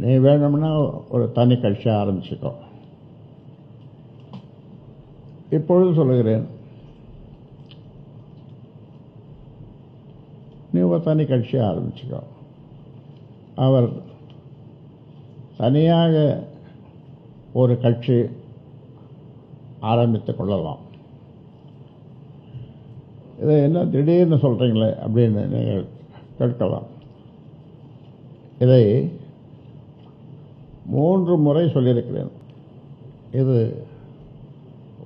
நீ வேணும்னா ஒரு தனி கட்சி ஆரம்பிச்சுக்கோ. இப்பொழுது சொல்லுகிறேன், நீ ஒரு தனி கட்சி ஆரம்பிச்சுக்கோ. அவர் தனியாக ஒரு கட்சி ஆரம்பித்துக் கொள்ளலாம். இதை என்ன திடீர்னு சொல்கிறீங்களே அப்படின்னு நீங்கள் கேட்கலாம். இதை 3 முறை சொல்லியிருக்கிறேன். இது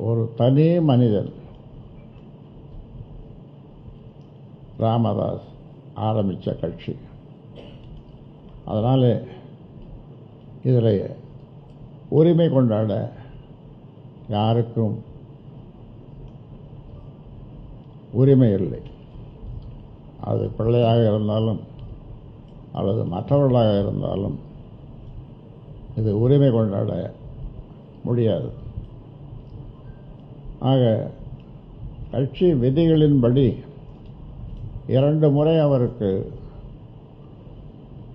ஒரு தனி மனிதன் ராமதாஸ் ஆரம்பித்த கட்சி. அதனால் இதில் உரிமை கொண்டாட யாருக்கும் உரிமை இல்லை. அது பிள்ளையாக இருந்தாலும் அல்லது மற்றவர்களாக இருந்தாலும் இது உரிமை கொண்டாட முடியாது. ஆக கட்சி விதிகளின்படி 2 முறை அவருக்கு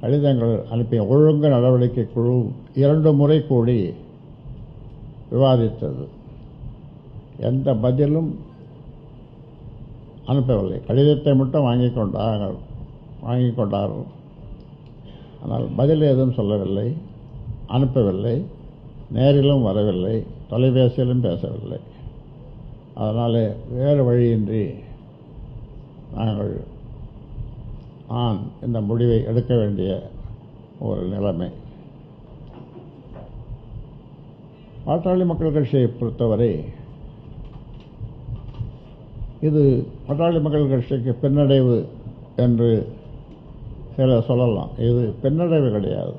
கடிதங்கள் அனுப்பிய ஒழுங்கு நடவடிக்கை குழு 2 முறை கூடி விவாதித்தது. எந்த பதிலும் அனுப்பவில்லை. கடிதத்தை மட்டும் வாங்கிக் கொண்டார்கள். ஆனால் பதில் எதுவும் சொல்லவில்லை, அனுப்பவில்லை, நேரிலும் வரவில்லை, தொலைபேசியிலும் பேசவில்லை. அதனால் வேறு வழியின்றி நாங்கள் இந்த முடிவை எடுக்க வேண்டிய ஒரு நிலைமை. பாட்டாளி மக்கள் கட்சியை பொறுத்தவரை இது பாட்டாளி மக்கள் கட்சிக்கு பின்னடைவு என்று சிலர் சொல்லலாம். இது பின்னடைவு கிடையாது.